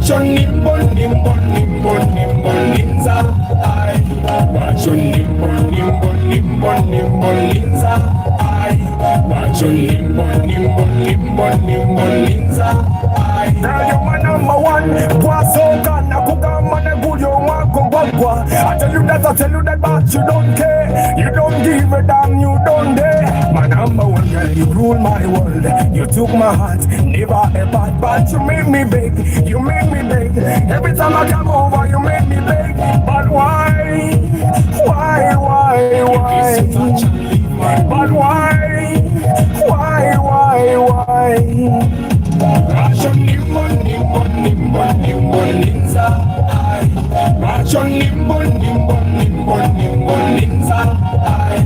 Watch on nimble, nimble, nimble, nimble, Linza. I watch on nimble, nimble, nimble, nimble, Linza. I watch on nimble, nimble, nimble, nimble, Linza. Girl, you're my number one. Wasoka na kugamba na guyo wako gwagwa. I tell you that, but you don't care. You don't give a damn, you don't dare. My number one girl, you rule my world. You took my heart, never a bad, but you made me beg. You made me beg. Every time I come over, you made me beg. But why? But why? Watch on nimble, nimble, nimble, nimble, Linza. I watch on nimble, nimble, nimble, nimble, Linza. I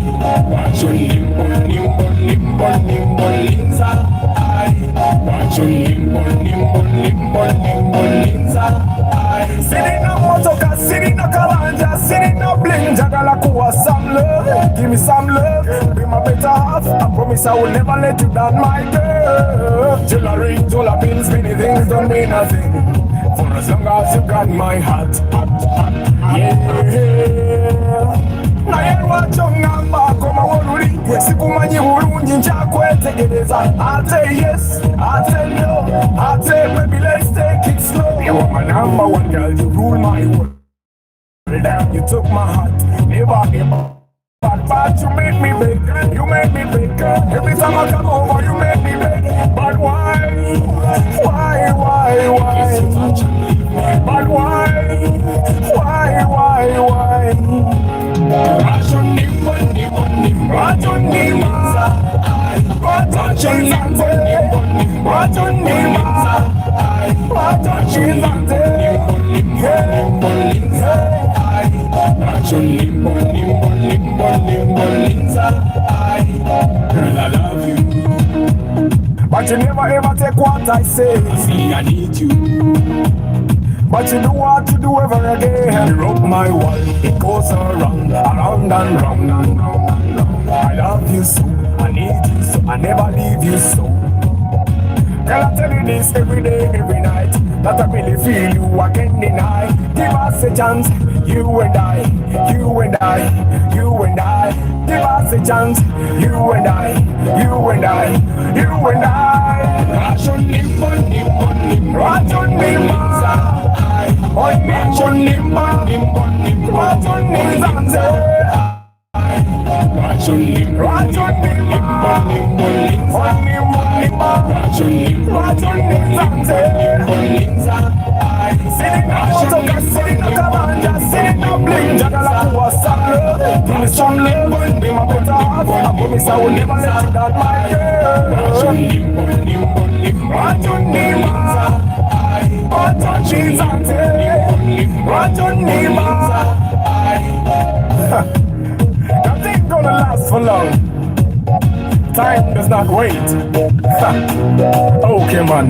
watch on nimble, nimble, nimble, nimble, Linza. I watch on nimble, nimble, nimble, nimble, Linza. Sitting on motoka, sitting on kalanja, sitting on bling, jagala kuwa some love. Give me some love, be my better half. I promise I will never let you down, my girl. Jewelry, dollar bills, many things don't mean nothing. For as long as you got my heart, yeah. Na yerwa chonga mbako mawururi Sikumanyi urunji nchakwetegereza I'll say yes, I'll say no I'll say baby let's take it slow. You are my number one girl, you rule my world. You took my heart, never ever. But you made me big, you made me big. Every time I come over, you made me big. But why? But why? Watch on nimble, nimble, nimble, watch on nimble. Watch on nimble, watch on nimble. Watch on nimble, nimble, nimble, nimble, Linza. Girl, I love you, but you never ever take what I say. See, I need you, but you do what you do ever again. You broke my world, it goes around, around and round and round and round. I love you so, I need you so, I never leave you so. Girl, I tell you this every day, every night, that I really feel you, I can't deny. Give us a chance, you and I, you and I, you and I. Give us a chance, you and I, you and I, you and I. Watch on nimble, nimble, nimble, watch on nimble. Watch on nimble, nimble, nimble, watch on nimble. Watch on nimble, watch on nimble, nimble, nimble, watch on nimble, watch on nimble. Sitting up, sitting up, kalanja, sitting up, bling, jagala kuwa some love. Give me some love, be my better half. I promise I will never let you down, my girl. Watch on nimble, nimble, nimble, watch on nimble. Watch on nimble, watch on nimble. That ain't gonna last for long. Time does not wait. Okay, man.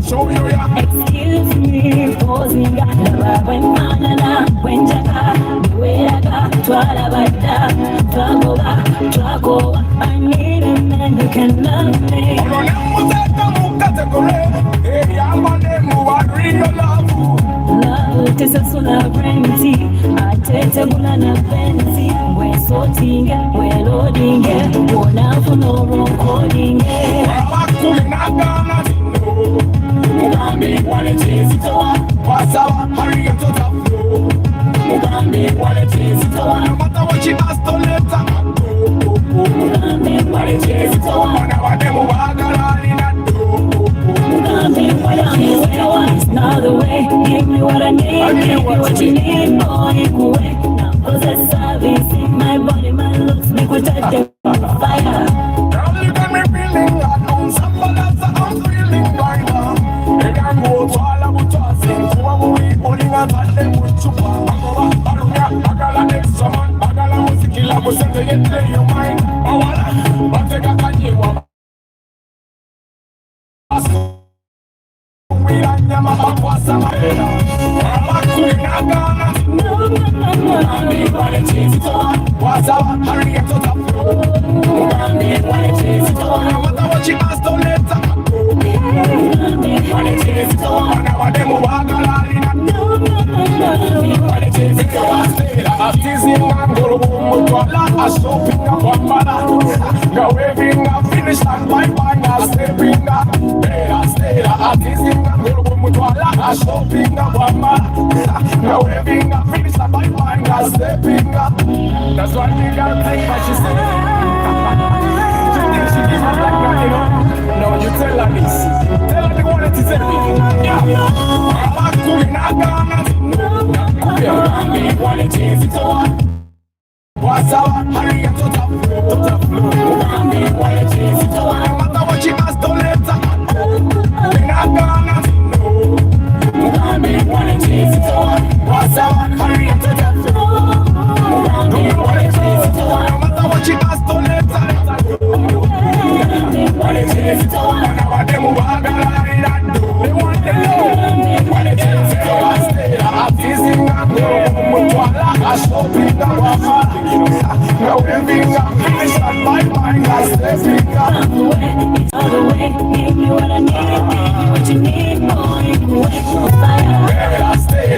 Show you your excuse me, posing at the bar when manana, when jaka, wega, twala bata, twago, I need a man who can love me. Love is a sovereignty, I take a bulana fancy, we're sorting, we're loading, we're now for no recording. Mugambi waletizitoa wasawa hurry up to top flow. Mugambi waletizitoa no matter what she has to let her go. Mugambi waletizitoa wana wademu wagalali na do. Mugambi waletizitoa it's not the way. Give me what I need, give me what you need, boy, kuwe. Now possess service in my body, my looks make we touch the fire. Girl, you got me it play your mind. Oh, but take a can you want. We are Yama Papa Samara. I'm a no, I'm the chase it on. What's up? Hurry up to the floor. I'm the chase it on. No matter what she has to let her go. I'm the chase it on. Now I'm the walk along. I'm the chase it on. I'm teasing and go home to a lot of shopping up on Mala. Go waving up, finish and bye-bye. Now stepping up. Stay there. I'm teasing and go home to a lot of shopping up on Mala. Go waving up, finish and bye-bye. Now stepping up. That's why we gotta take what she said. She thinks she gives up like that, you know. No, you tell her this. Tell her the one that is everything. Yeah. I'm cooking, I'm gonna me want to chase it on. What's up? Hurry up to the floor. Me want to chase it on. No matter what she has to let her go. We're not gonna know. Me want to chase it on. What's up? Hurry up to the floor. Me want to chase it on. No matter what she has to let her go. Me want to chase it on. Now them walk around that door. They want to know. Me want to chase it on. I'm teasing and going to a lot of shopping and walking. Now everything I'm finished and my mind has stepping up. It's all the way, give me what I need, give me what you need, boy, you can wait for fire. Where I stay,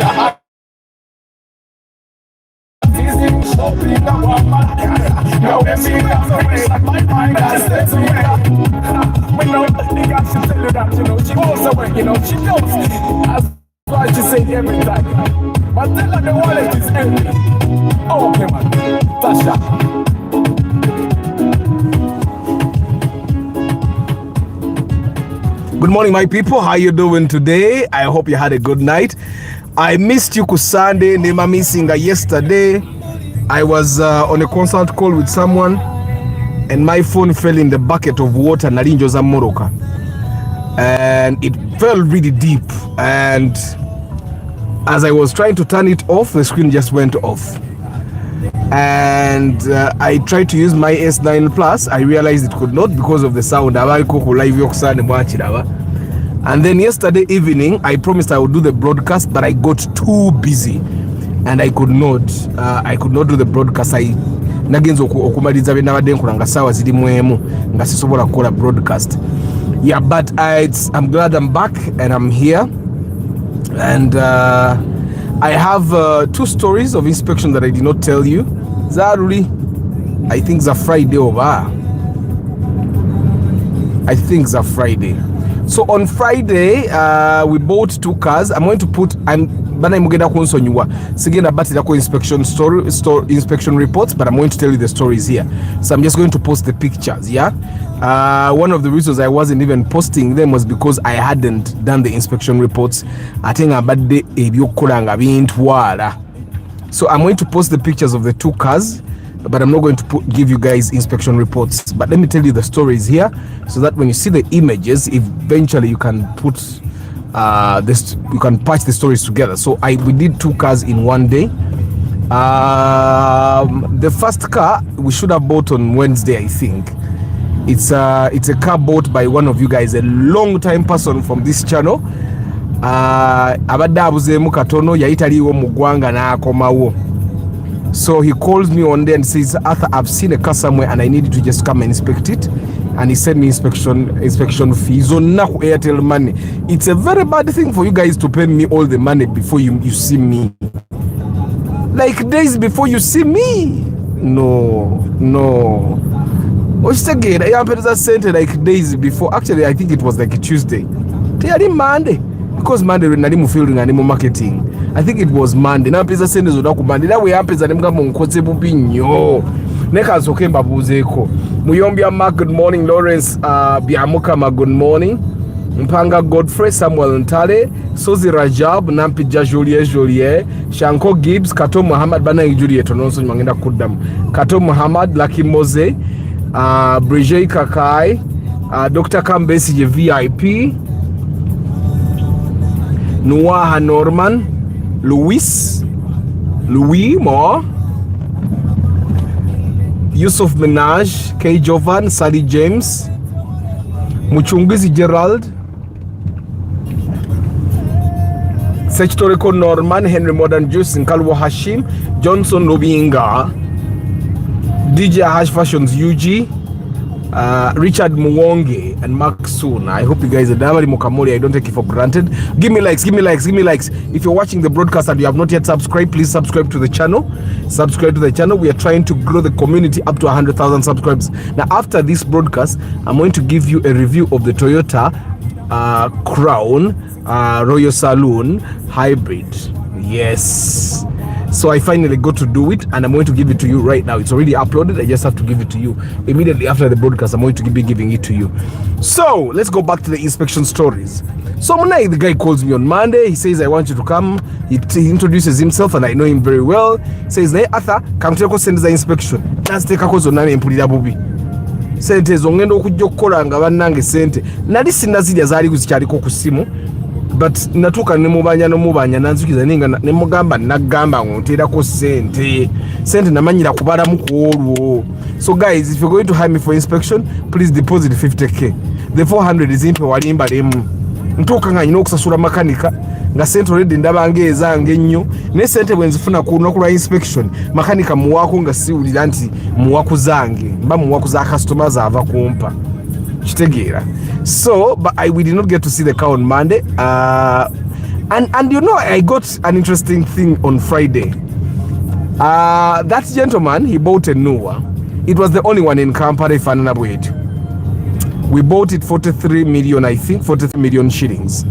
I'm teasing, shopping and walking. Now everything I'm finished and my mind has stepping up. We know the guy should tell you that, you know, she goes away, you know, she knows. That's why she say every time. But tell her the wallet is empty. Oh, okay, man. Tasha. Good morning, my people. How you doing today? I hope you had a good night. I missed you Sunday. Nema missing yesterday. I was on a consult call with someone, and my phone fell in the bucket of water. Narinjoza Moroka. And it fell really deep, and as I was trying to turn it off, the screen just went off. And I tried to use my S9 Plus. I realized it could not because of the sound. And then yesterday evening, I promised I would do the broadcast, but I got too busy and I could not do the broadcast. Broadcast. Yeah, but I'm glad I'm back and I'm here. And I have 2 stories of inspection that I did not tell you. Zaruri, I think it's a Friday over. I think it's a Friday. So on Friday, we bought 2 cars. I'm going to put inspection reports, but I'm going to tell you the stories here. So I'm just going to post the pictures. Yeah. One of the reasons I wasn't even posting them was because I hadn't done the inspection reports. I think so I'm going to post the pictures of the 2 cars, but I'm not going to give you guys inspection reports. But let me tell you the stories here, so that when you see the images, eventually you can put you can patch the stories together. So we did 2 cars in one day. The first car we should have bought on Wednesday, I think. It's a car bought by one of you guys, a long time person from this channel. So he calls me one day and says, Arthur, I've seen a car somewhere and I need you to just come and inspect it. And he sent me inspection fees on Airtel money. It's a very bad thing for you guys to pay me all the money before you see me. Like days before you see me. No. What's again? I am sent like days before. Actually, I think it was like a Tuesday. Monday. Because Monday we nani filming and marketing. I think it was Monday. Now pesa send zo ku Monday. That we happens and them mu nkotse bubinyo. Neka zoke mbabuzeko. Muyombia Mark, good morning. Lawrence Biamukama, good morning. Mpanga Godfrey, Samuel Ntale, Sozi Rajab, Nampija Julie, Shanko Gibbs, Kato Muhammad, Bana Juliet, Tononso Mangenda Kudam, Kato Muhammad, Lucky Mose, Brigitte Kakai, Dr. Kambesi VIP, Noah Norman, Louis Moore, Yusuf Minaj, K. Jovan, Sally James, Muchungizi Gerald, Sechtoreko Norman, Henry Modern Juice, Nkalwa Hashim, Johnson Lobinga, DJ Hash Fashions UG, Richard Muwonge, and Mark Soon. I hope you guys are Damari Mokamori. I don't take it for granted. Give me likes. If you're watching the broadcast and you have not yet subscribed, please subscribe to the channel. We are trying to grow the community up to 100,000 subscribers. Now, after this broadcast, I'm going to give you a review of the Toyota Crown Royal Saloon Hybrid. Yes. So I finally got to do it, and I'm going to give it to you right now. It's already uploaded. I just have to give it to you immediately after the broadcast. I'm going to be giving it to you. So let's go back to the inspection stories. So Munai, the guy calls me on Monday. He says, I want you to come. He introduces himself, and I know him very well. He says, hey, Arthur, come to send the inspection. Let's take a course on and put it up. Sente zongendo okujja okukola nga bannange sente nali sinazirya zaali kuzikyaliko ku simu, but natuuka nemubanya nanzukiza ninga nemugamba nagamba ngonteerako sente namanyira kubalamu ku olwo. So guys, if you're going to hire me for inspection, please deposit 50k. The 400 is impe walimba lemu ntuuka nga nyina okusasula makanika nga sente already ndabanga ezange nnyo ne sente bwenzifuna ku lunaku lwa inspection makanika muwaako nga siwulira nti muwaku zange mba muwaku za customers ava kumpa kitegeera. So but we did not get to see the car on Monday, and you know, I got an interesting thing on Friday. That gentleman, he bought a Nua. It was the only one in Kampala, if I'm not wrong. We bought it 43 million, I think 43 million shillings,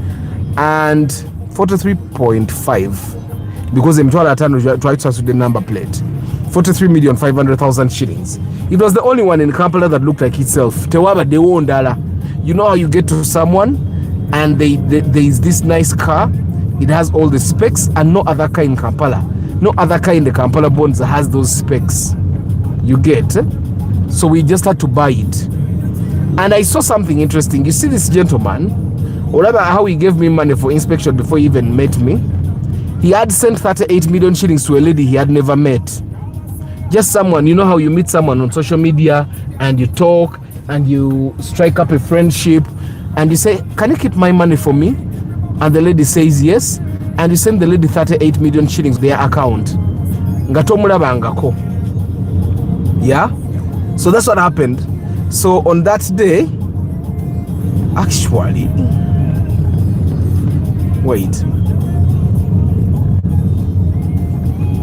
and 43.5 because I'm trying to the number plate. 43,500,000 shillings. It was the only one in Kampala that looked like itself. Tewaba de wondala. You know how you get to someone and there is this nice car. It has all the specs, and no other car in Kampala. No other car in the Kampala bonds that has those specs. You get? So we just had to buy it. And I saw something interesting. You see this gentleman, or rather how he gave me money for inspection before he even met me. He had sent 38 million shillings to a lady he had never met. Just someone, you know how you meet someone on social media and you talk and you strike up a friendship and you say, can you keep my money for me? And the lady says yes, and you send the lady 38 million shillings their account. Yeah? So that's what happened. So on that day, actually, wait.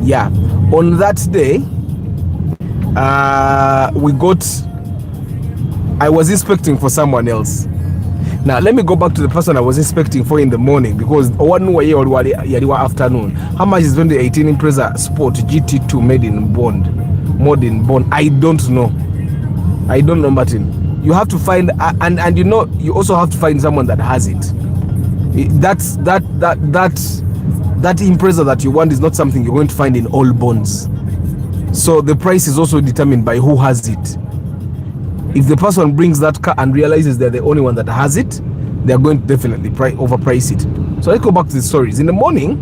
Yeah, on that day, I was inspecting for someone else. Now let me go back to the person I was inspecting for in the morning, because one way or afternoon. How much is 2018 Impreza Sport GT2 made in Bond? I don't know, Martin. You have to find and you know, you also have to find someone that has it. That Impreza that you want is not something you're going to find in all bonds. So the price is also determined by who has it. If the person brings that car and realizes they're the only one that has it, they're going to definitely overprice it. So let's go back to the stories. In the morning,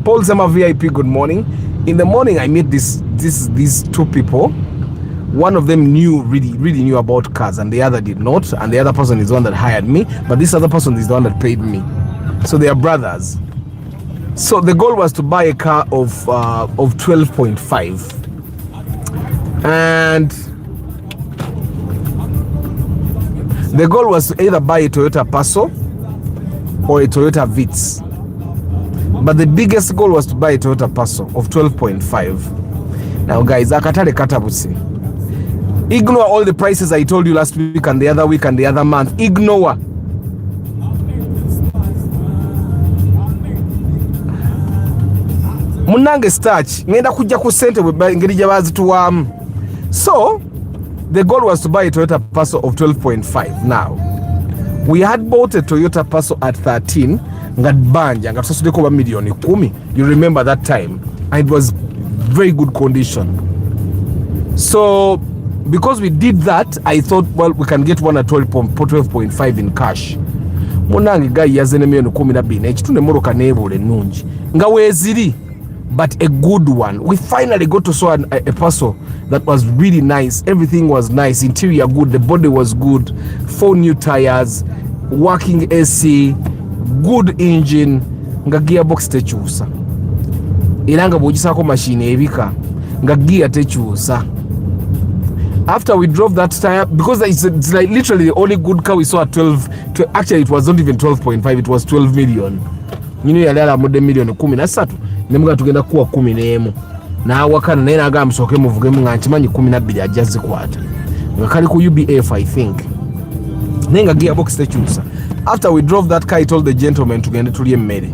Paul Zema VIP, good morning. In the morning, I met these two people. One of them really knew about cars, and the other did not. And the other person is the one that hired me, but this other person is the one that paid me. So they are brothers. So the goal was to buy a car of 12.5. And the goal was to either buy a Toyota Passo or a Toyota Vitz. But the biggest goal was to buy a Toyota Passo of 12.5. Now guys, akatale katabusi. Ignore all the prices I told you last week and the other week and the other month. Ignore. Munange starch ngenda kujja ku sente ngeri jabazi tuwamu. So the goal was to buy a Toyota Passo of 12.5. Now we had bought a Toyota Passo at 13 ngadbanja ngatusasudeko ba milioni 10. You remember that time, and it was very good condition. So because we did that, I thought, well, we can get one at 12.5 in cash. Munange guy yazene milioni 12 ekitune moroka nebole nungi nga weziri but a good one. We finally got to saw a parcel that was really nice. Everything was nice, interior good, the body was good, 4 new tires, working AC, good engine, nga gearbox tekyusa era nga bw'ogisako machine ebika nga gear tekyusa. After we drove that tire, because it's like literally the only good car we saw at 12, actually it was not even 12.5, it was 12 million. You know, yali alamudde million 13 nemuga tugenda kuwa 11 n'awakana naye naga musooke muvugemu nga nkimanyi 12 ajja zikwata nga kali ku UBF I think naye nga gearbox tekyusa. After we drove that car, I told the gentleman tugende tulye emmere.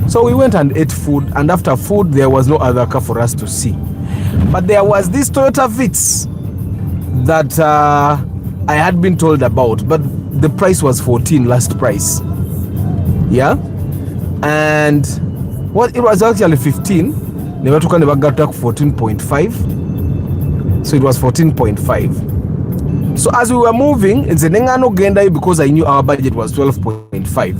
So we went and ate food, and after food there was no other car for us to see, but there was this Toyota Vitz that I had been told about, but the price was 14 last price, yeah, and what it was actually 15. Never took never got back 14.5, so it was 14.5. So as we were moving, it's a Nengano Uganda because I knew our budget was 12.5.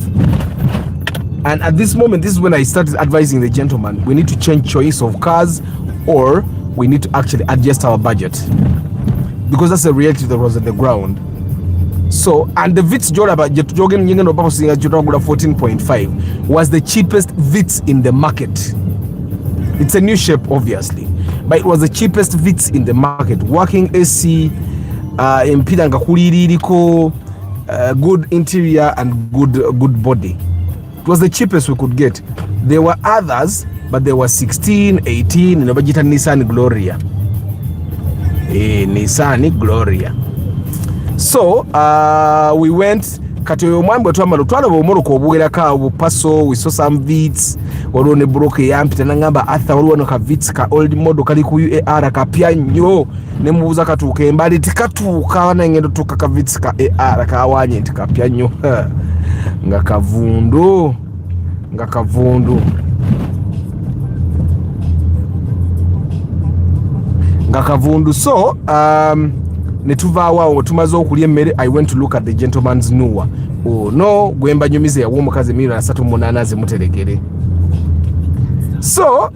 And at this moment, this is when I started advising the gentleman, we need to change choice of cars, or we need to actually adjust our budget, because that's the reality that was on the ground. So, and the Vitz budget 14.5 was the cheapest Vitz in the market. It's a new shape, obviously, but it was the cheapest Vitz in the market. Working AC, impedanga kuliririko, good interior and good body. It was the cheapest we could get. There were others, but there were 16, 18, and budget Nissan Gloria. Nissan Gloria. So we went katoyo mwambo twamalo twala bomoro ko bugera ka bupaso, we saw some Vitz walone broke yampita nangamba atha walone ka Vitz ka old model kali ku UAR ka pya nnyo ne mubuza katuuka embali tikatuuka na ngendo tuka ka Vitz ka AR ka wanye tika pya nnyo nga kavundu so netuvaawo tumaze okulya emmere. I went to look at the gentleman's Nuwa. Oh no, gwemba nyumize ya w'omukazi $138,000 zimuterekere. So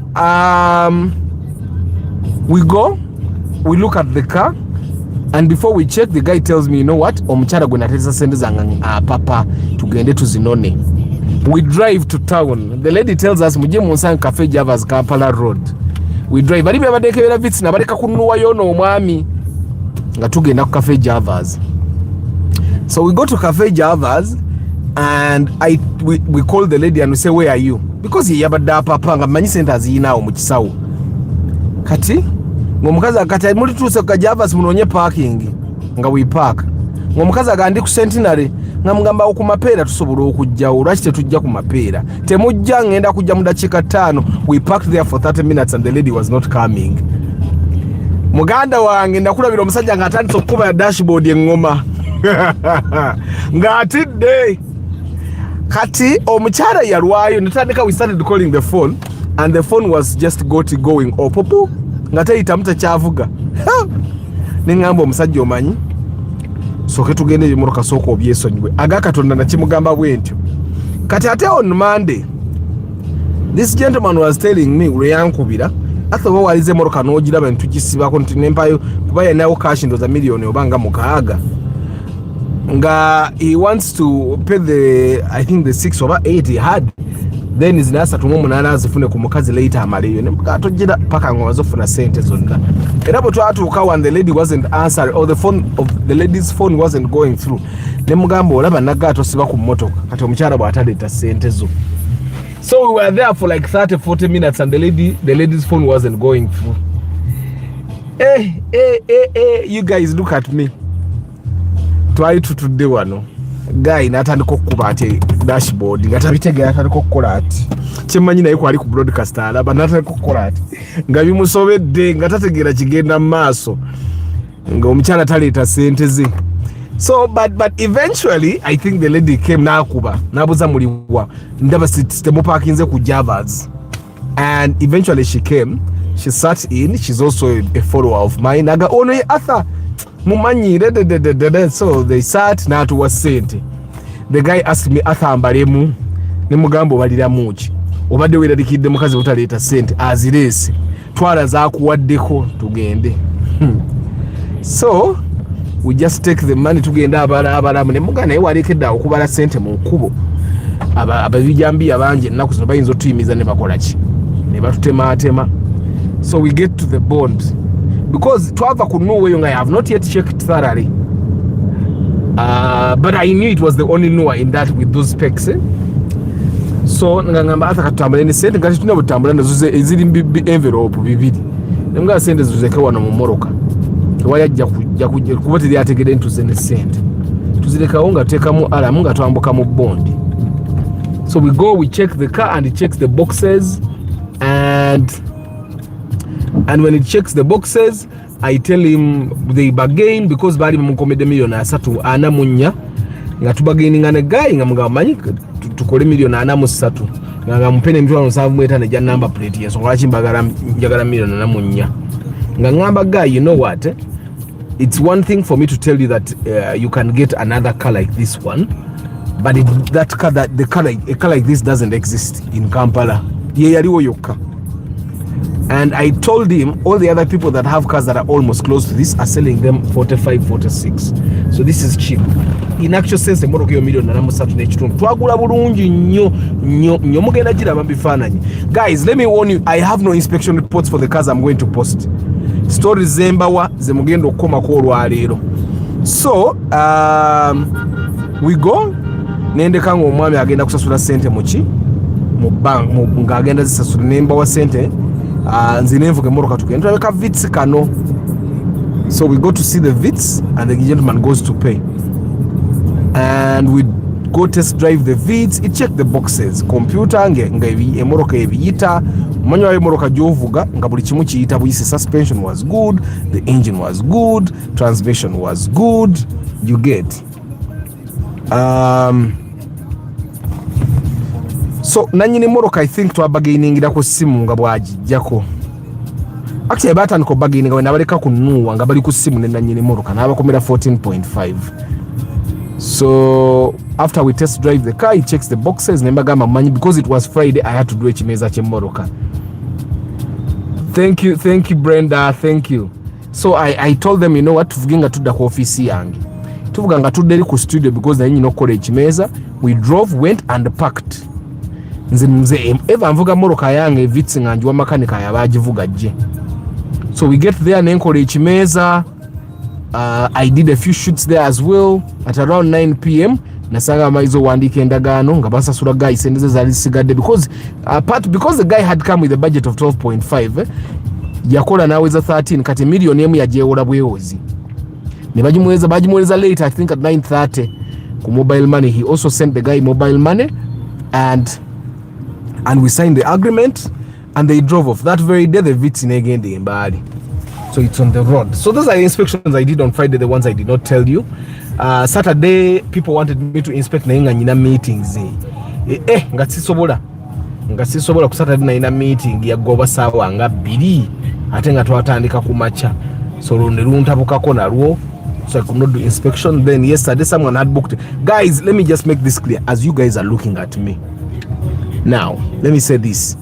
we look at the car, and before we check, the guy tells me, you know what, omukyala gwe nateesa sente zange papa tugende tuzinone. We drive to town. The lady tells us mujje munsange Cafe Javas Kampala Road. We drive bali babadekebera Vitz na baleka kunuwa yono omwami nga tugenda ku Cafe Javas. So we go to Cafe Javas, and we call the lady and we say, where are you? Because ye yabadde papa nga manyi sente aziyinaawo mu kisawo. Kati ng'omukazi akati muli tuuse ku Javas munonye parking nga we park. Ng'omukazi agandi ku Centenary nga mugamba ku Mapeera tusobola okujjawo, lwaki tetujja ku Mapeera? Temujja, ngenda kujja mu dakiika 5. We parked there for 30 minutes and the lady was not coming. Muganda wange ndakulabira omusajja nga atandise okukuba ya dashboard engoma ng'atidde. Kati omukyala yalwayo netandika, we started calling the phone and the phone was just going opopo nga teyitamu tekyavuga. Neŋŋamba omusajja omanyi sooke tugende ebimoroka sooka obyesonyiwe, agakatonda nakimugamba bwentyo. Kati ate on Monday this gentleman was telling me lwe yankubira atha walize moroka n'ogiraba ntugisibaako nti nempayo kuba yanawo cash ndoza million obanga mukaaga nga he wants to pay I think the 6 or 8 he had, then is nasa tumumunana azifune ku mukazi later amaleyo nemuka tojira paka ngo azofuna sente zonna. Era bwe twatuuka when the lady wasn't answering, or the phone of the lady's phone wasn't going through, nemugamba olaba nagato siba ku motoka kati omukyala bw'ataleeta sente zo. So we were there for like 30-40 minutes and the lady's phone wasn't going through. You guys look at me. Try to today wano. Guy natandika okukuba ati dashboard nga tabitegeera atandika okukola ati kyemmanyi naye kwali ku broadcast alaba natandika okukola ati nga bimusobedde nga tategeera kigenda mu maaso nga omukyala taleeta sente ze. So but eventually I think the lady came nakuba nabuza muliwa ndaba temuparkinze ku Javas, and eventually she came, she sat in, she's also a follower of mine. Naga ono ye Arthur mumanyi so they sat na tuwa sente. The guy asked me Arthur ambalemu, ne mugambo balira muki. obadde weeraliikidde mukazi butaleeta ssente azireese twala zaakuwaddeko tugende. So we just take the money tugenda abalamu ne mugana naye waleekedde awo okubala ssente mu nkubo. Ababijambiya bangi ennaku zino bayinza otuyimiza ne bakola ki ne batutemaatema. So we get to the bond because twava ku Nuwa eyo nga I have not yet checked thoroughly. But I knew it was the only Nuwa in that with those specs. So ngamba ata katambula ne sente ngati tuna butambula nazo eziri envelope bibiri. Nga sente zuzeke wano mu moroka. Wali ajja kuba teri ategedde ntuze ne sente. Tuzirekawo nga tekamu alamu nga twambuka mu bondi. So we go, we check the car and it checks the boxes, and when it checks the boxes, I tell him they bargain because bali mukomede million asatu ana munya nga tubagaininga ne guy nga mga manyi tukole million ana musatu nga mpene mtu anosavu mweta ne jan number plate yeso ngalachi mbagala njagala million ana munya nga ngamba guy, you know what, it's one thing for me to tell you that you can get another car like this one, but a car like this doesn't exist in Kampala. Ye yaliwo yokka. And I told him all the other people that have cars that are almost close to this are selling them 45, 46. So this is cheap. In actual sense, emotoka yo million na musatu n'ekitundu twagula bulungi nnyo mugenda giraba bifaananyi. Guys, let me warn you, I have no inspection reports for the cars I'm going to post. Stories zembawa ze mugenda okukomako olwaleero. So we go nendeka nga omwami agenda kusasula sente muki mu bank ng'agenda zisasula nembawa sente. Nze nenvuga emmotoka tugenda tulabeka vits kano. So we go to see the vits and the gentleman goes to pay, and we go test drive the vits. It check the boxes computer nga emmotoka ebiyita omanyi wayo emmotoka gy'ovuga nga buli kimu kiyita buyise. Suspension was good, the engine was good, transmission was good, you get. So nanyini emmotoka I think twabagainingira ku simu nga bwagijjako. Actually batandika obagaininga we nabaleka ku Nuwa nga bali ku simu ne nanyini emmotoka n'abakomera 14.5. So after we test drive the car, he checks the boxes. Nembagamba manyi because it was Friday, I had to do ekimeza ky'emmotoka. Thank you Brenda, thank you. So I told them, you know what, tuvuge nga tudda ku office yange. Tuvuga nga tudde eri ku studio because naye nyina okukola ekimeza. We drove, went and packed. Nze eva nvuga moroka yange vitsi nga njiwa makanika yabagivuga gye. So we get there nenkola ekimeza. I did a few shoots there as well. At around 9 p.m. nasanga amaizo wandika endagaano nga basasula guy sendeze zali sigadde because the guy had come with a budget of 12.5 yakola naweza 13 kati million emu yajewola bwewozi ne bagimuweza later I think at 9:30 ku mobile money. He also sent the guy mobile money and we signed the agreement and they drove off. That very day the vits negende embali. So it's on the road. So those are the inspections I did on Friday, the ones I did not tell you. Saturday people wanted me to inspect na nyina meetings. Nga sisobola ku Saturday na ina meeting ya goba sawa nga 2 ate nga twatandika ku macha. So ne luntabukako nalwo. So I could not do inspection. Then yesterday someone had booked. Guys, let me just make this clear as you guys are looking at me. Now, let me say this.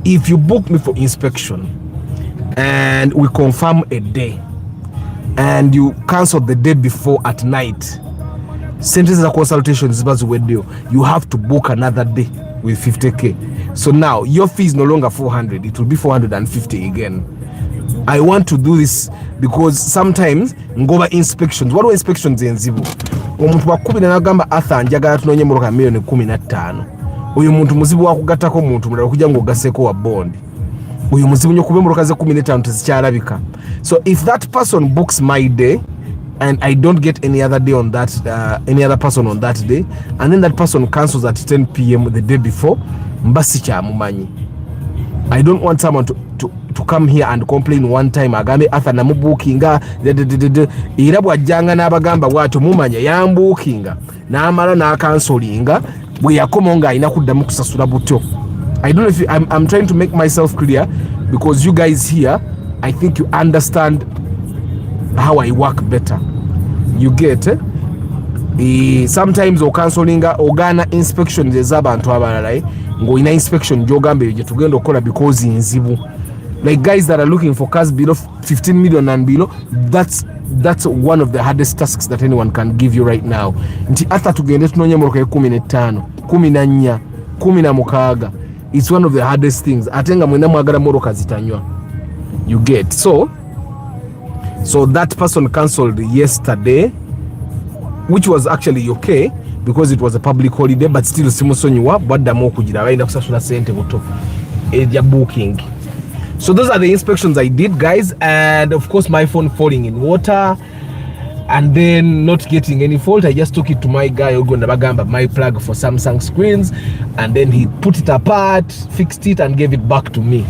If you book me for inspection and we confirm a day and you cancel the day before at night, sentences of consultation is about to you have to book another day with 50k. So now your fee is no longer 400, it will be 450 again. I want to do this because sometimes ngoba inspections, what are inspections enzibu? Omuntu wakubira nagamba Arthur njagala tunonye moroka milioni 15. Uyu muntu muzibu wakugattako muntu mulala kujja ngo gaseko wa bond. Uyu muzibu nyo kube moroka ze 15 tezikyalabika. So if that person books my day and I don't get any other day on that, any other person on that day, and then that person cancels at 10 p.m. the day before, mbasi kya mumanyi. I don't want someone to come here and complain one time agambe Arthur namubukinga era bwajjanga n'abagamba bwato mumanya yambukinga n'amala n'akansolinga bwe yakoma nga alina kuddamu kusasula butyo. I don't know if I'm trying to make myself clear because you guys here I think you understand how I work better. You get sometimes okansolinga ogana inspections ez'abantu abalala ng'olina inspection gy'ogamba gye tugenda okukola because nzibu. Like guys that are looking for cars below 15 million and below, that's one of the hardest tasks that anyone can give you right now. Nti hata tugende tunonye moroka ya 15, 14, 16, it's one of the hardest things. Atenga mwena mwagala moroka zitanywa. You get. So that person cancelled yesterday, which was actually okay because it was a public holiday, but still simusonyiwa baddamu okugira bayina kusasula sente buto eja booking. So those are the inspections I did, guys, and of course my phone falling in water and then not getting any fault. I just took it to my guy Uganda bagamba my plug for Samsung screens, and then he put it apart, fixed it and gave it back to me.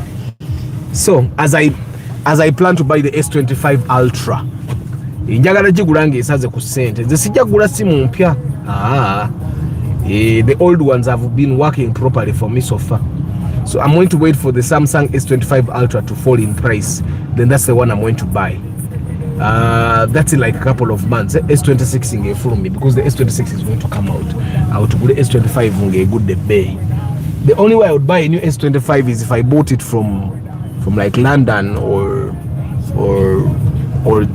So as I plan to buy the S25 Ultra, njagala gigulange esaze ku sente, nze sijagula simu mpya. The old ones have been working properly for me so far. So I'm going to wait for the Samsung S25 Ultra to fall in price. Then that's the one I'm going to buy. That's in like a couple of months. S26 inge for me because the S26 is going to come out. I would go the S25 inge good the bay. The only way I would buy a new S25 is if I bought it from like London or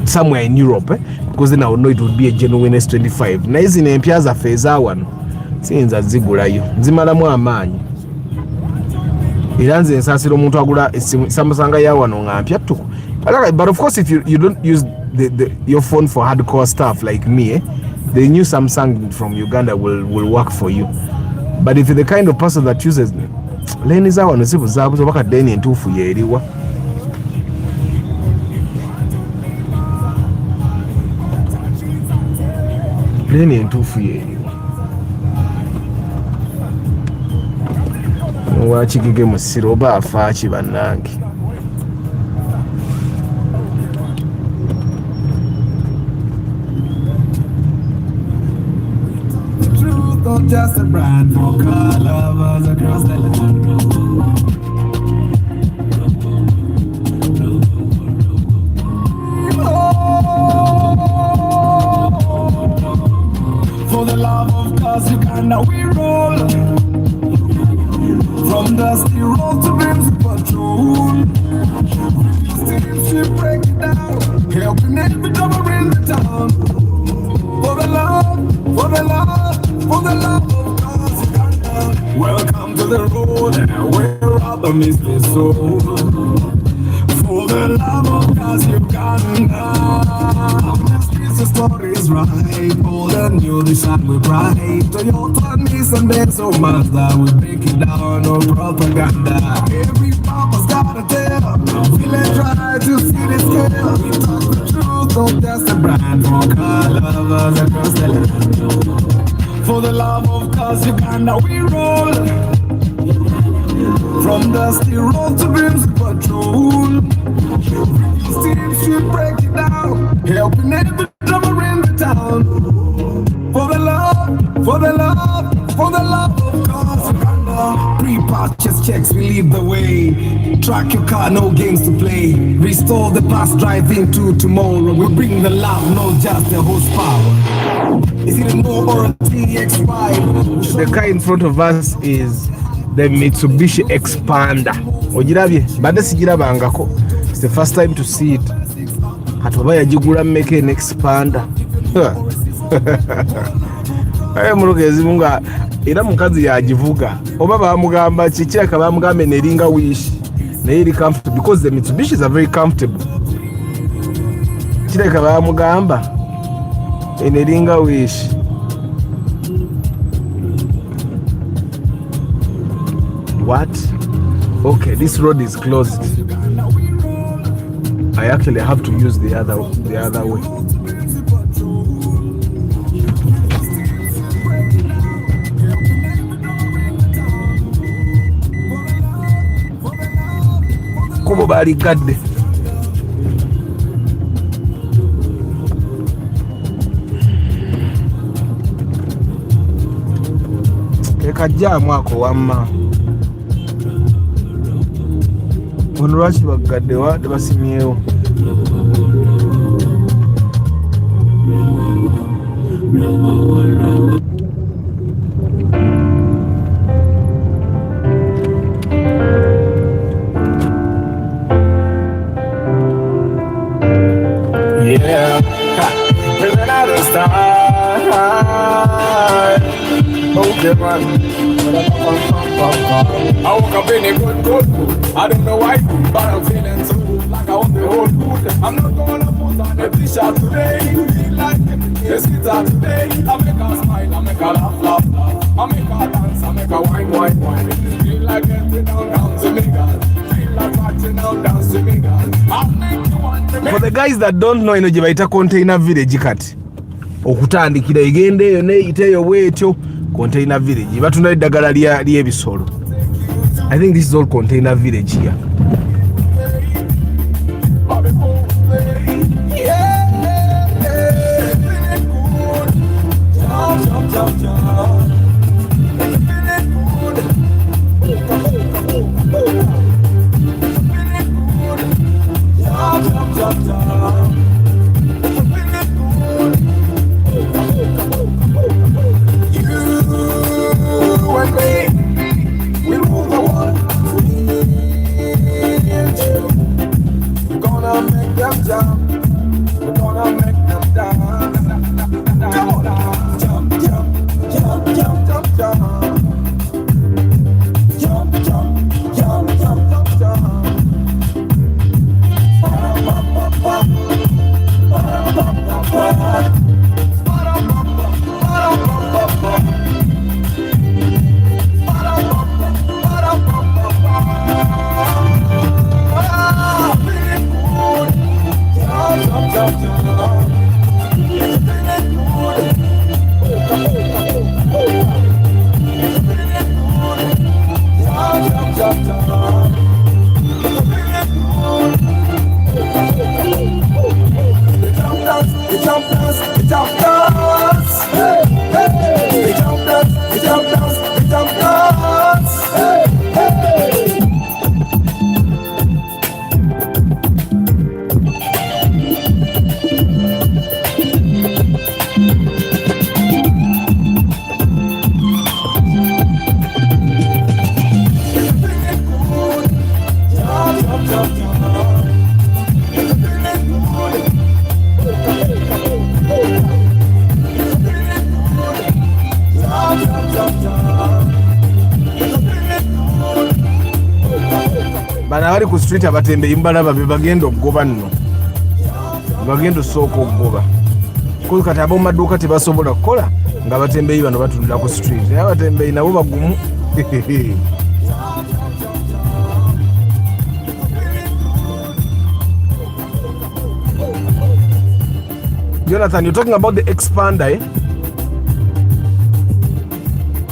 somewhere in Europe, because then I would know it would be a genuine S25. Na hizi ne mpya za feza wano sinza zigulayo nzimalamu amaanyi. Iranze nsasiro omuntu agula Samsung ya wano ngampya tuko. But of course if you don't use your phone for hardcore stuff like me, the new Samsung from Uganda will work for you. But if you're the kind of person that uses leni za wano zibu zabuzo baka deni entufu yeriwa. Leni entufu yeriwa. Wachigige musiro bafa akibanange. Just a brand for car lovers across the land. For the love of cars, Uganda we roll. From dusty road to rims patrol. Steam break it down, helping every drummer in the town. For the love, for the love, for the love of cars, Uganda. Welcome to the road where other miss their soul. For the love of cars, Uganda. The story is right, old and new, the sun will bright. Toyota, Nissan, Benzo, Mazda, we break it down, no propaganda. Every papa's got a tale, feeling try to see the scale. We talk the truth, don't just a brand for car lovers across the land. For the love of cars, Uganda, we roll. From dusty road to rims patrol. Steam street break it down, helping every drummer in the town. For the love, for the love, for the love of cars, Uganda. Pre-purchase checks, we lead the way. Track your car, no games to play. Restore the past, drive into tomorrow. We bring the love, not just the horsepower. Is it a no or a TX5? The car in front of us is the Mitsubishi Expander. Ojirabye, bade sigirabangako. It's the first time to see it. Hatuba yajigula make an Expander. Aye mulugezi munga era mukazi yajivuga. Oba bamugamba kicheka bamugambe neringa wish. Na iri comfortable because the Mitsubishis are very comfortable. Kireka bamugamba neringa wish. What? Okay, this road is closed. I actually have to use the other way. Kubo bali gadde. Ekajjamu ako wamma. Ono lwaki bagadde wa tebasimyewo. Yeah, living out of style. Okay, man. I woke up in a good mood. I don't know why, but I'm feeling so good, like I want the whole mood. I'm not gonna put on a t-shirt today. Feel like this guitar today. I make her smile, I make her laugh. I make her dance, I make her wine. Feel like getting down to me, girl. Feel like marching down to me, girl. I'll make you want to make. For the guys that don't know, gye bayita container village kati okutandikira egende eyo neeyiteeyo bwetyo container village batunda eddagala ly'ebisolo. I think this is all container village here. Bana bali ku street abatembeyi mbalaba be bagenda okugoba nno. Bagenda osooka okugoba. Kuzi kati ab'omu maduuka tebasobola kukola nga abatembeyi bano batundira ku street. Naye abatembeyi nabo bagumu. Jonathan, you're talking about the expander, eh?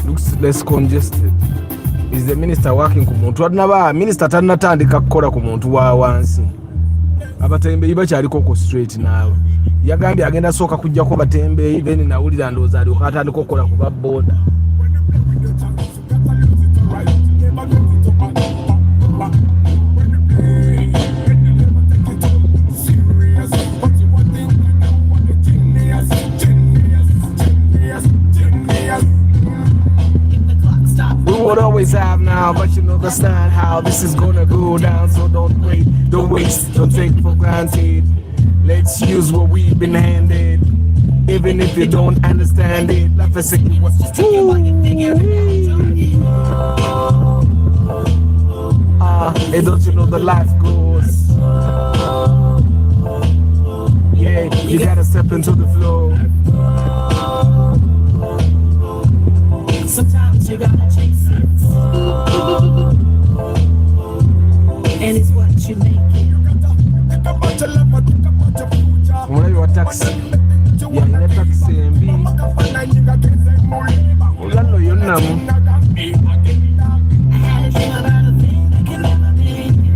Looks less congested. Is the minister working ku muntu adnaba minister tannatandika kukola ku muntu wa wansi abatembeyi bakyaliko ku street naawe yagambye agenda sooka kujjako batembeyi then nawulira ndowooza ali okatandika okukola ku babooda. Would always have now, but you know that's not how this is gonna go down. So don't wait, don't waste, don't take for granted. Let's use what we've been handed, even if you don't understand it. Life is sick. Hey, don't you know the life goes? Yeah, you gotta step into the flow. Sometimes you gotta chase it, and it's what you make it. Omulabi wa taxi yalina taxi embi olwanno yonnamu.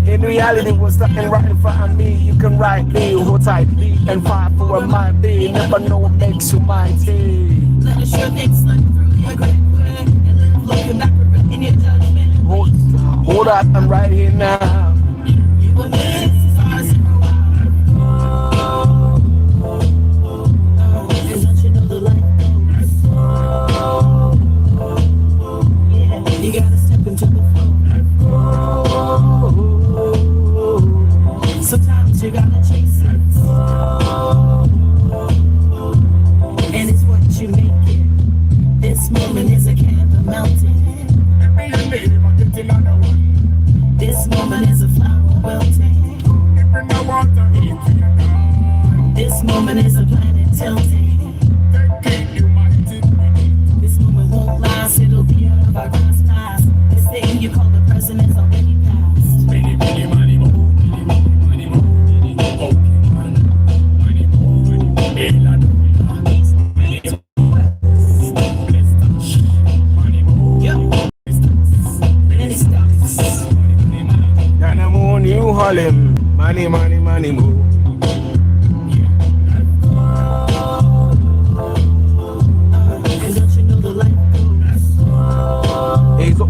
In reality, what's nothing right in front of me? You can write me, hold tight me, and fight for what might be. Never know what makes you mighty. Let us show next life through your great way, and looking back in your judgment. Hold up, I'm right here now. You were made as far as and don't you know the life goes? Yeah, you gotta step into the flow. Sometimes you gotta chase it. This moment is a planet tilting. This moment won't last, it'll be out of our grasp fast. This thing you call the present is already past. Many, many, money more, many, money more, Pokemon, money more, Elad, money more, And it stops. Dynamo, New Harlem, money, money, money more. And don't you know the life goes?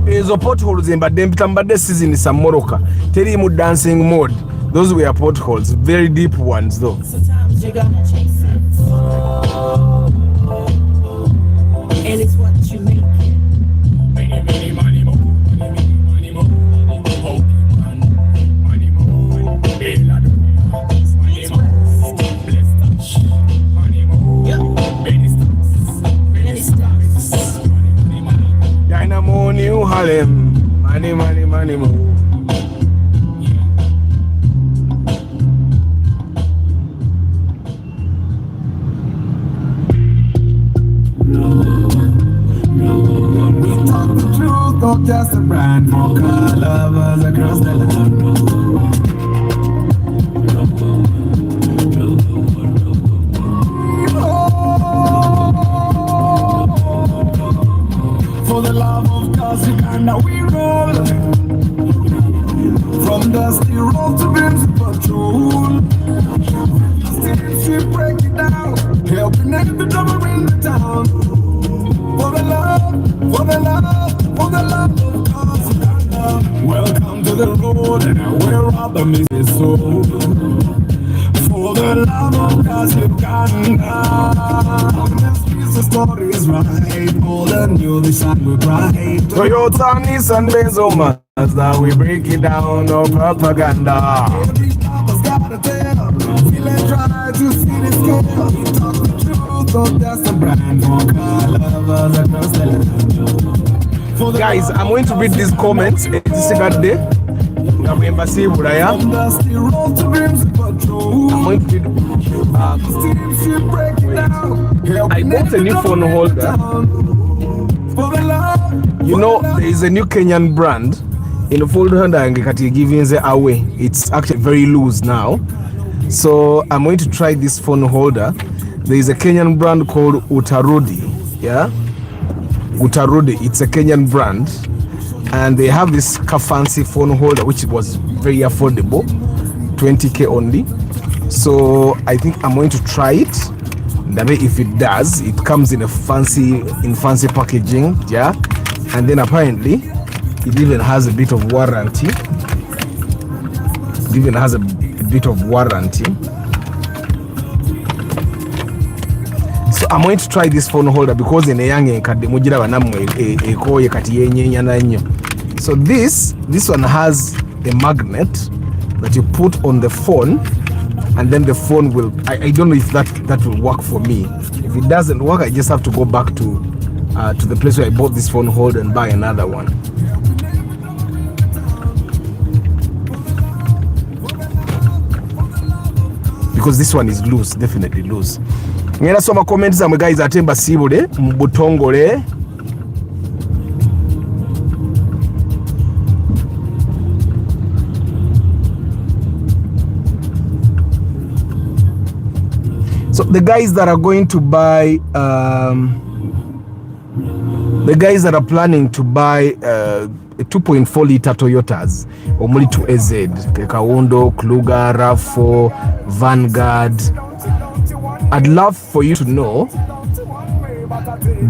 Ezo potholes embadde mpita mbadde sizinisa Moroka teri mu dancing mode. Those were potholes, very deep ones though. Sometimes you're gonna chase it. And it's what you make it. many, many, money more, money more, Pokemon, money more, Elad, money more, blessed touch, money more, many stars, And it stops. Dynamo, New Harlem, money, money, money more. We talk the truth, not just a brand for car lovers across the land. For the love of cars, Uganda we roll. From dusty road to Benz patrol. Still break it down, helping every drummer in the town. For the love, for the love, for the love of cars, Uganda. Welcome to the road, and where rubber meets the soul. For the love of cars, Uganda. On the streets, the story is right. More than you, the sun will bright. Toyota, Nissan, Benz, or Mazda, we break it down, no propaganda. Every papa's got a tale. Feeling try to see the scale. We talk the truth, but that's the brand for car lovers across the land. For the Guys, I'm going to read these comments. It's the second day. I'm embassy Buraya. from dusty road to Benz patrol. I'm going to read. Still break it down. I bought a new phone holder. For the love, You know, there is a new Kenyan brand in the phone holder and giving it away. It's actually very loose now. So I'm going to try this phone holder. There is a Kenyan brand called Utarudi. Yeah, Utarudi. It's a Kenyan brand, and they have this fancy phone holder which was very affordable, 20k only. So I think I'm going to try it. That way, if it does, it comes in a fancy packaging. Yeah, and then apparently it even has a bit of warranty. It even has a bit of warranty. So I'm going to try this phone holder because in a young mugira banamwe ekoye kati yenyenya nanyo. So this one has a magnet that you put on the phone, and then the phone will, I don't know if that will work for me. If it doesn't work, I just have to go back to the place where I bought this phone holder and buy another one. Because this one is loose, definitely loose. Ngenda soma comments zamwe guys ate mbasibule mbutongole. So the guys that are going to buy the guys that are planning to buy 2.4 liter Toyotas omuli 2AZ, Kawondo, Kluger, RAV4, Vanguard, I'd love for you to know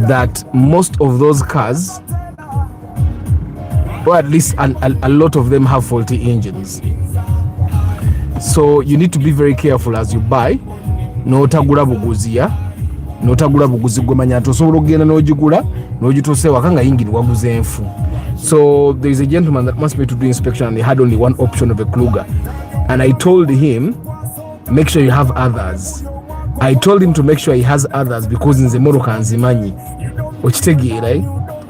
that most of those cars, or at least a lot of them, have faulty engines. So you need to be very careful as you buy. N'otagula buguzia, n'otagula buguzi gwemanya nti osobola okugenda n'ogigula n'ogituuse waka nga yingini waguze enfu. So there is a gentleman that wants me to do inspection, and he had only one option of a Kluger, and I told him make sure you have others. I told him to make sure he has others because nze moroka nzimanyi okitegeera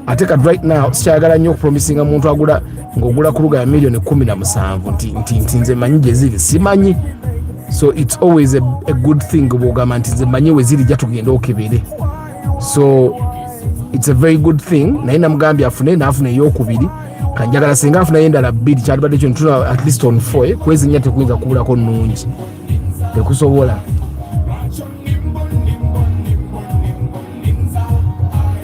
ate kati right now sikyagala nnyo okupromisinga muntu agula ng'ogula Kluger ya $1,17,000 nti nze manyi gye ziri, simanyi. so it's always a good thing obogamba nti nze manye we zirijja tugenda okebere. So it's a very good thing. Naye namugambye afune naafuna eyokubiri kanjagala singa afuna endala bbiri kyalibadde kyo ntula at least on 4 kwezi nnya tekuyinza kubulako nnungi tekusobola.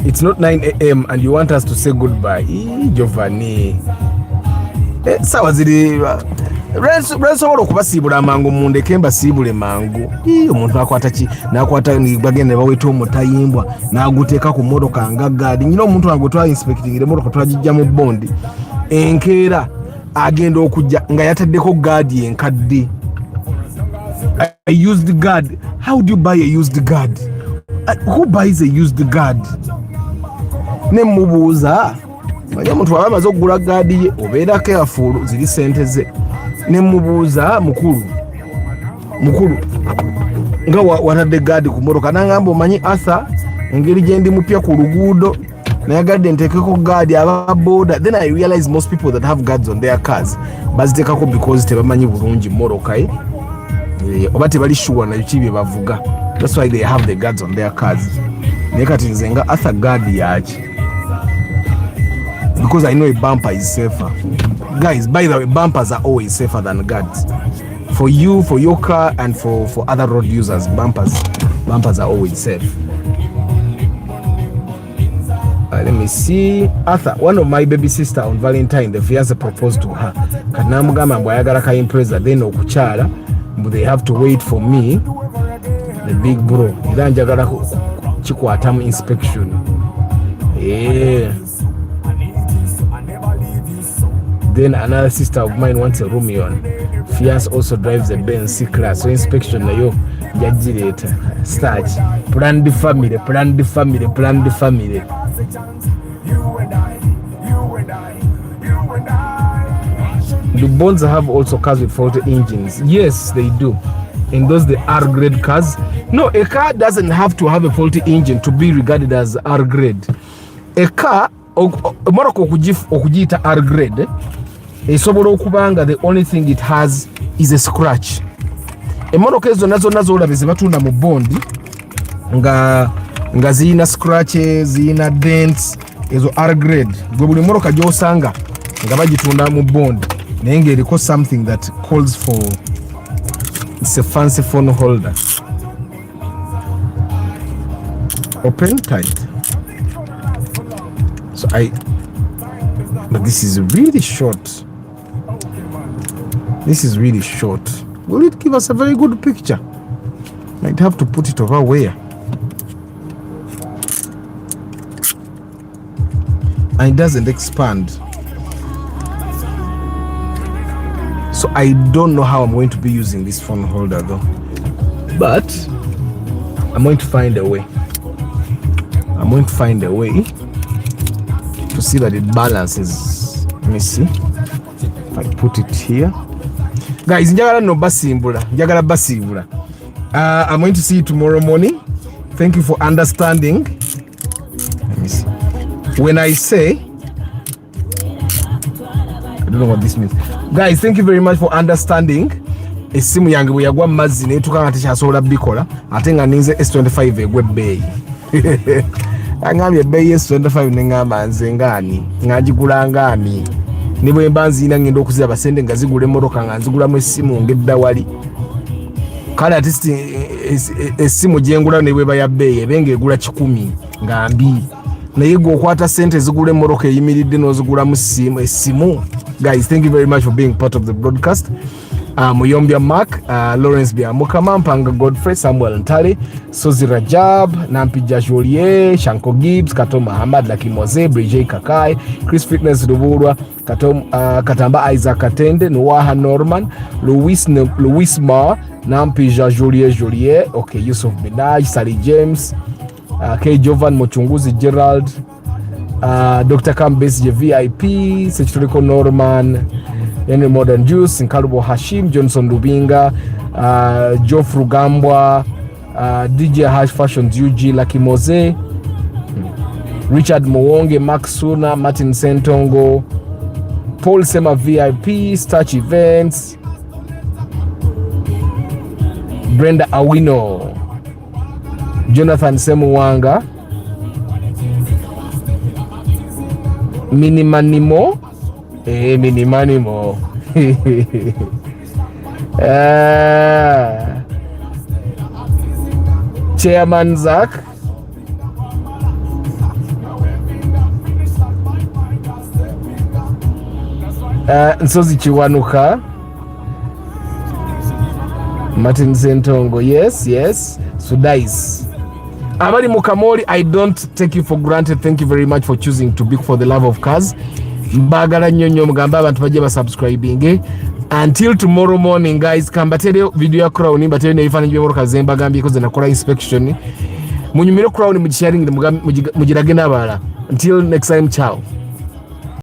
It's not 9 a.m. and you want us to say goodbye. Giovanni. Sawa ziri lwensobola okubasiibula amangu mundeke mbasiibule mangu. Omuntu akwata ki nakwata bagenda baweta omutayimbwa naguteeka ku motoka nga gaadi. Nyina omuntu agwe twa inspecting motoka twagijja mu bondi enkeera agenda okujja nga yataddeko gaadi enkadde. A used guard. How do you buy a used guard? Who buys a used guard? Ne mubuuza manya omuntu aba amaze okugula gaadi ye obeera careful ziri sente ze. Ne mubuuza mukulu nga watadde gaadi ku motoka nangamba omanyi Arthur engeri gye ndi mupya ku luguudo nayagadde nteekeko gaadi aba boda. Then I realize most people that have guards on their cars baziteekako because tebamanyi bulungi motoka oba tebali sure nayo kibye bavuga. That's why they have the guards on their cars. Naye kati nze nga Arthur guard yaki because I know a bumper is safer. Guys, by the way, bumpers are always safer than guards. For you, for your car, and for other road users, bumpers are always safe. Let me see. Arthur, one of my baby sister on Valentine, the fiance proposed to her. Kanamugamba mbu ayagala ka impreza then okukyala, but they have to wait for me, the big bro. Era njagala kikwatamu inspection. Yeah. Then another sister of mine wants a Romeo. Fiance also drives a Benz C-Class. So inspection nayo yagireta. Start. Plan the family. Do Bonds have also cars with faulty engines? Yes, they do. And those the R-grade cars. No, a car doesn't have to have a faulty engine to be regarded as R-grade. A car, Morocco okugiyita R-grade, esobola okubanga the only thing it has is a scratch. Emotoka ezo nazo olabe ze batunda mu bondi nga ziyina scratches, ziyina dents, ezo R-grade. Gwe buli motoka gy'osanga nga bagitunda mu bondi naye ng'eriko something that calls for it's a fancy phone holder. Open tight. So but this is really short. This is really short. Will it give us a very good picture? Might have to put it over where. And it doesn't expand. So I don't know how I'm going to be using this phone holder though. But I'm going to find a way. To see that it balances. Let me see if I put it here. Guys, njagala basimbula. I'm going to see you tomorrow morning. Thank you for understanding. Let me see. When I say, I don't know what this means. Guys, thank you very much for understanding. Esimu yange bwe yagwa mazzi ne tukanga tekyasobola bikola ate nga ninze S25 egwe bbeeyi. Angambye ebbeeyi S25 ne ngamba nze ngaani ngagigula ngaani ne bwe mba nziina ngenda okuziraba sente nga zigula emmotoka nga nzigulamu essimu ng'edda wali. Kale ate essimu gye ngula ne bweba ya bbeeyi ebe ng'egula 10 nga mbi. Naye gwe okwata sente zigula emmotoka eyimiridde n'ozigulamu essimu. Guys, thank you very much for being part of the broadcast. Muyombya Mark, Lawrence Biamukama, Mpanga Godfrey, Samuel Ntale, Sozi Rajab, Nampi Jajolier, Shanko Gibbs, Kato Muhammad, Lucky Moze, Bridget Kakai, Chris Fitness Ruburwa, Katamba Isaac Katende, Noaha Norman, Louis Ma, Nampi Jajolier, okay, Yusuf Binaj, Sally James, K. Jovan Mochunguzi Gerald, Dr. Kambes VIP, Sechitoriko Norman, Henry Modern Juice, Nkalubo Hashim, Johnson Lubinga, Geoff Rugambwa, DJ Hash Fashions UG, Lucky Moze, Richard Mwonge, Max Suna, Martin Sentongo, Paul Sema VIP, Starch Events, Brenda Awino, Jonathan Semuwanga, Minimanimo, Minimanimo. Chairman Zach, Nsozi Chiwanuka, Martin Sentongo, yes, Sudais. Abari Mukamori, I don't take you for granted. Thank you very much for choosing to be for the love of cars. Mbagala nyonyo mugamba abantu bajje ba subscribing. Until tomorrow morning guys, kambatere video ya crown mbatere ne ifana njye moroka zemba gambye ko zinakora inspection. Munyumire crown mu sharing mugirage nabala. Until next time, ciao.